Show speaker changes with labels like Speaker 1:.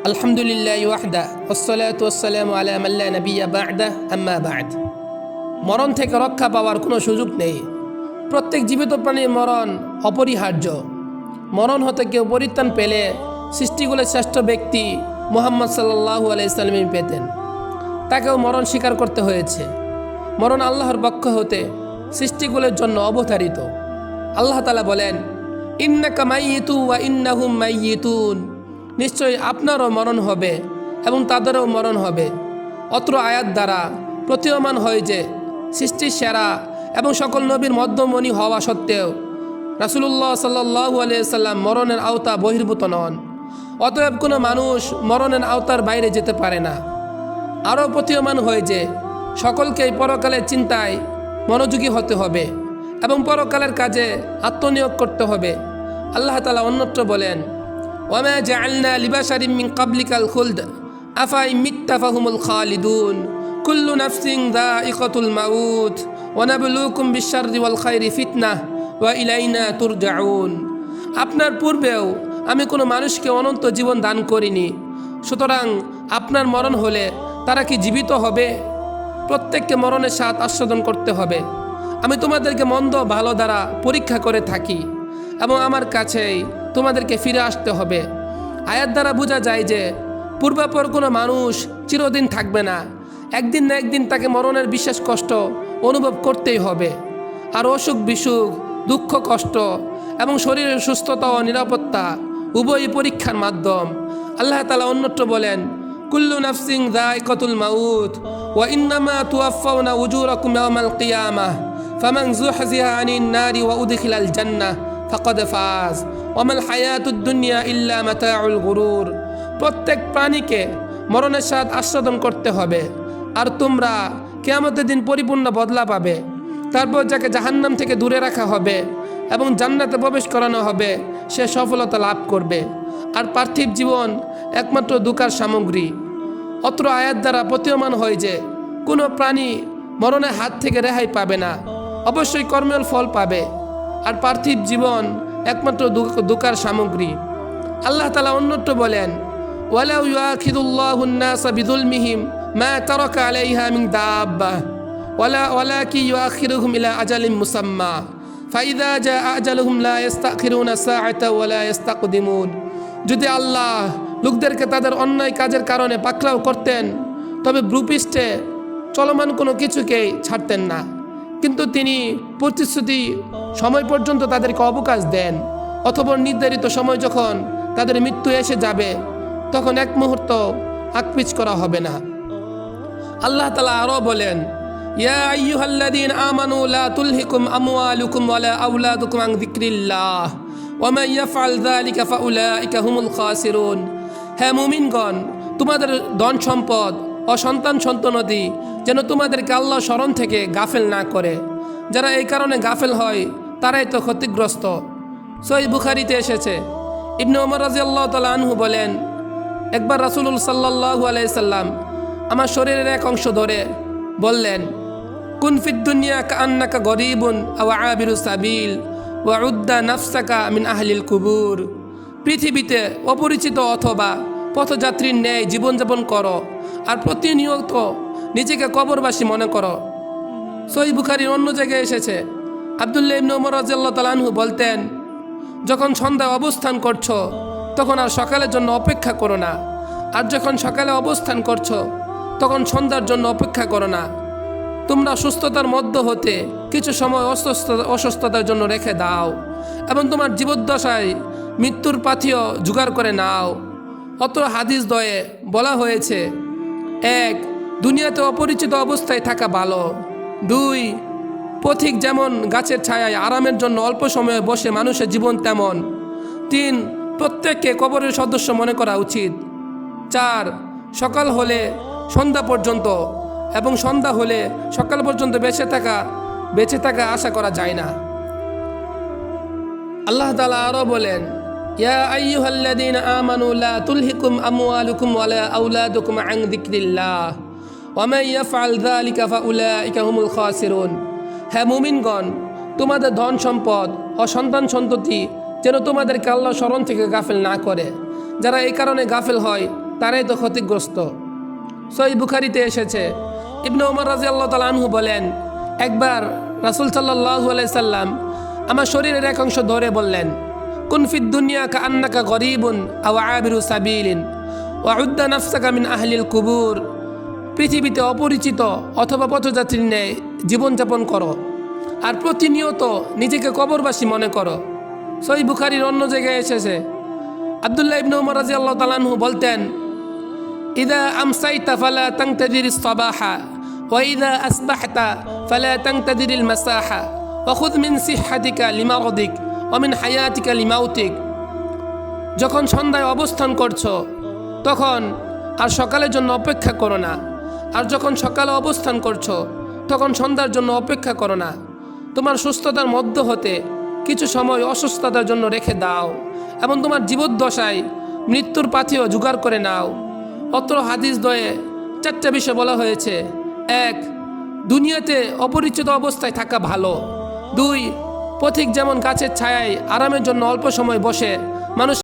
Speaker 1: আলহামদুলিল্লাহ ওয়াহদা ওয়াসসালাতু ওয়াসসালামু আলা মান লা নাবিয়্যা বা'দা আম্মা বা'দ। মরণ থেকে রক্ষা পাওয়ার কোনো সুযোগ নেই। প্রত্যেক জীবিত প্রাণীর মরণ অপরিহার্য। মরণ হতে কেউ পরিত্রাণ পেলে সৃষ্টিগুলোর শ্রেষ্ঠ ব্যক্তি মুহাম্মদ সাল্লাল্লাহু আলাইহি সাল্লাম পেতেন। তাকেও মরণ স্বীকার করতে হয়েছে। মরণ আল্লাহর পক্ষ হতে সৃষ্টিগুলোর জন্য অবতারিত। আল্লাহ তাআলা বলেন, ইন্নাকা মাইয়িতুন ওয়া ইন্নাহুম মাইয়িতুন, নিশ্চয়ই আপনারও মরণ হবে এবং তাদেরও মরণ হবে। অত্র আয়াত দ্বারা প্রতীয়মান হয় যে সৃষ্টির সেরা এবং সকল নবীর মধ্যমণি হওয়া সত্ত্বেও রাসূলুল্লাহ সাল্লাল্লাহু আলাইহি সাল্লাম মরণের আওতা বহির্ভূত নন। অতএব কোনো মানুষ মরণের আওতার বাইরে যেতে পারে না। আরও প্রতীয়মান হয় যে সকলকেই পরকালের চিন্তায় মনোযোগী হতে হবে এবং পরকালের কাজে আত্মনিয়োগ করতে হবে। আল্লাহ তাআলা অন্যত্র বলেন, ওয়ামা জাআলনা লিবাশারিন মিন ক্বাবলিকাল খুলদ আফা ইন মিত্তা ফাহুমুল খালিদুন কুল্লু নাফসিন যায়িকাতুল মাউত ওয়া নাবলুকুম বিশ-শাররি ওয়াল খায়রি ফিতনাহ ওয়া ইলাইনা তুরজাউন। আপনার পূর্বেও আমি কোনো মানুষকে অনন্ত জীবন দান করিনি, সুতরাং আপনার মরণ হলে তারা কি জীবিত হবে? প্রত্যেককে মরণের স্বাদ আস্বাদন করতে হবে। আমি তোমাদেরকে মন্দ ভালো দ্বারা পরীক্ষা করে থাকি এবং আমার কাছেই তোমাদেরকে ফিরে আসতে হবে। আয়াত দ্বারা বোঝা যায় যে পূর্বাপর কোনো মানুষ চিরদিন থাকবে না। একদিন না একদিন তাকে মরণের বিশেষ কষ্ট অনুভব করতেই হবে। আর অসুখ বিসুখ, দুঃখ কষ্ট এবং শরীরের সুস্থতা ও নিরাপত্তা উভয়ই পরীক্ষার মাধ্যম। আল্লাহ তাআলা অন্যত্র বলেন, কুল্লু নাফসিন যায়িকাতুল মাউত ওয়া ইন্নামা তুওয়াফাউনা উজুরাকুম ইয়াওমাল কিয়ামাহ ফামান যুহজিহা আনিন নারি ওয়া উদখিলাল জান্নাহ ফাকাদ ফাজ ওয়া মাল হায়াতুদ দুনিয়া ইল্লা মাতাউল গুরুর। প্রত্যেক প্রাণীকে মরণের স্বাদ আস্বাদন করতে হবে, আর তোমরা কিয়ামতের দিন পরিপূর্ণ বদলা পাবে। তারপর যাকে জাহান্নাম থেকে দূরে রাখা হবে এবং জান্নাতে প্রবেশ করানো হবে, সে সফলতা লাভ করবে। আর পার্থিব জীবন একমাত্র দুঃখের সামগ্রী। অত্র আয়াত দ্বারা প্রতীয়মান হয় যে কোনো প্রাণী মরণের হাত থেকে রেহাই পাবে না, অবশ্যই কর্মের ফল পাবে। আর পার্থিব জীবন একমাত্র দুঃখের সামগ্রী। আল্লাহ তাআলা অন্যত্র বলেন, ওয়ালাউ ইউআখিদুল্লাহুন নাসা বিযুলমিহিম মা তারাকা আলাইহা মিন দাব্বাহ ওয়ালাকিন ইউআখিরুহুম ইলা আজালিন মুসাম্মা ফাইযা জাআ আজালুহুম লা ইস্তাখিরুনা সাআতাও ওয়া লা ইস্তাকদিমুন। যদি আল্লাহ লোকদেরকে তাদের অন্যায় কাজের কারণে পাকড়াও করতেন, তবে ভূপৃষ্ঠে চলমান কোনো কিছুকেই ছাড়তেন না। কিন্তু তিনি প্রতিশ্রুতি সময় পর্যন্ত তাদেরকে অবকাশ দেন, অথবা নির্ধারিত সময় যখন তাদের মৃত্যু এসে যাবে তখন এক মুহূর্ত আকপিছ করা হবে না। আল্লাহ তাআলা আরও বলেন, ইয়া আইয়ুহাল্লাযীনা আমানু লা তুলহিকুম আমওয়ালুকুম ওয়ালা আওলাদুকুম আন যিকরিল্লাহ ওয়া মান ইয়াফআল যালিকা ফাউলাইকা হুমুল খাসিরুন। হে মুমিনগণ, তোমাদের ধন সম্পদ ও সন্তান সন্ততি যেন তোমাদেরকে আল্লাহ স্মরণ থেকে গাফেল না করে। যারা এই কারণে গাফেল হয় তারাই তো ক্ষতিগ্রস্ত। সহিহ বুখারীতে এসেছে, ইবনে ওমর রাদিয়াল্লাহু তাআলা আনহু বলেন, একবার রাসূলুল্লাহ সাল্লাল্লাহু আলাইহি সাল্লাম আমার শরীরের এক অংশ ধরে বললেন, কুন ফিদ দুনিয়া কাআন্নাকা গরীবুন আও আবিরু সাবিল ওয়া উদ্দা নাফসাকা মিন আহলিল কুবুর। পৃথিবীতে অপরিচিত অথবা পথযাত্রীর ন্যায় জীবনযাপন করো আর প্রতিনিয়ত নিজেকে কবরবাসী মনে করো। সহিহ বুখারীর অন্য জায়গায় এসেছে, আব্দুল্লাহ ইবনে ওমর রাদিয়াল্লাহু তাআলা আনহু বলতেন, যখন সন্ধ্যায় অবস্থান করছো তখন আর সকালের জন্য অপেক্ষা করো না, আর যখন সকালে অবস্থান করছো তখন সন্ধ্যার জন্য অপেক্ষা করো না। তোমরা সুস্থতার মধ্য হতে কিছু সময় অসুস্থতার জন্য রেখে দাও এবং তোমার জীবদ্দশায় মৃত্যুর পাথিও জোগাড় করে নাও। অত হাদিস দ্বয়ে বলা হয়েছে, 1. দুনিয়াতে অপরিচিত অবস্থায় থাকা ভালো। 2. পথিক যেমন গাছের ছায়ায় আরামের জন্য অল্প সময়ে বসে মানুষের জীবন তেমন। 3. প্রত্যেককে কবরের সদস্য মনে করা উচিত। 4. সকাল হলে সন্ধ্যা পর্যন্ত এবং সন্ধ্যা হলে সকাল পর্যন্ত বেঁচে থাকা আশা করা যায় না। আল্লাহ তাআলা আরও বলেন, ইয়া আইয়ুহাল্লাযীনা আমানু লা তুলহিকুম আমওয়ালুকুম ওয়ালা আওলাদুকুম আন যিকরিল্লাহ ওয়া মান ইয়াফআল যালিকা ফাউলাইকা হুমুল খাসিরুন। হে মুমিনগণ, তোমাদের ধন সম্পদ ও সন্তান সন্ততি যেন তোমাদেরকে আল্লাহর স্মরণ থেকে গাফেল না করে। যারা এই কারণে গাফেল হয় তারাই তো ক্ষতিগ্রস্ত। সহিহ বুখারীতে এসেছে, ইবনে ওমর রাদিয়াল্লাহু তাআলা আনহু বলেন, একবার রাসূল সাল্লাল্লাহু আলাইহি সাল্লাম আমার শরীরের এক অংশ ধরে বললেন, কুন ফিদ দুনিয়া কাআন্নাকা গরীবুন আও আবিরু সাবিলিন ওয়া উদ্দা নাফসাকা মিন আহলিল কুবুর। পৃথিবীতে অপরিচিত অথবা পথযাত্রী ন্যায় জীবনযাপন করো আর প্রতিনিয়ত নিজেকে কবরবাসী মনে করো। সহিহ বুখারীর অন্য জায়গায় এসেছে, আব্দুল্লাহ ইবনে ওমর রাদিয়াল্লাহু তাআলা আনহু বলতেন, ইদা আমসাইতা ফালা তানতাদিরিস সাবাহা ওয়া ইদা আসবাহতা ফালা তানতাদিরিল মাসাহা ওয়া খুয মিন সিহহাতিকা লিমারদিক ওয়া মিন হায়াতিকা লিমাউতিক। যখন সন্ধ্যায় অবস্থান করছো তখন আর সকালের জন্য অপেক্ষা করো না, আর যখন সকালে অবস্থান করছো তখন সন্ধ্যার জন্য অপেক্ষা করো না। তোমার সুস্থতার মধ্য হতে কিছু সময় অসুস্থতার জন্য রেখে দাও এবং তোমার জীবদ্দশায় মৃত্যুর পাথেও জোগাড় করে নাও। অত্র হাদিস দ্বয়ে 4টা বিষয় বলা হয়েছে। 1, দুনিয়াতে অপরিচিত অবস্থায় থাকা ভালো। 2, পথিক যেমন গাছের ছায়ায় আরামের জন্য অল্প সময় বসে মানুষ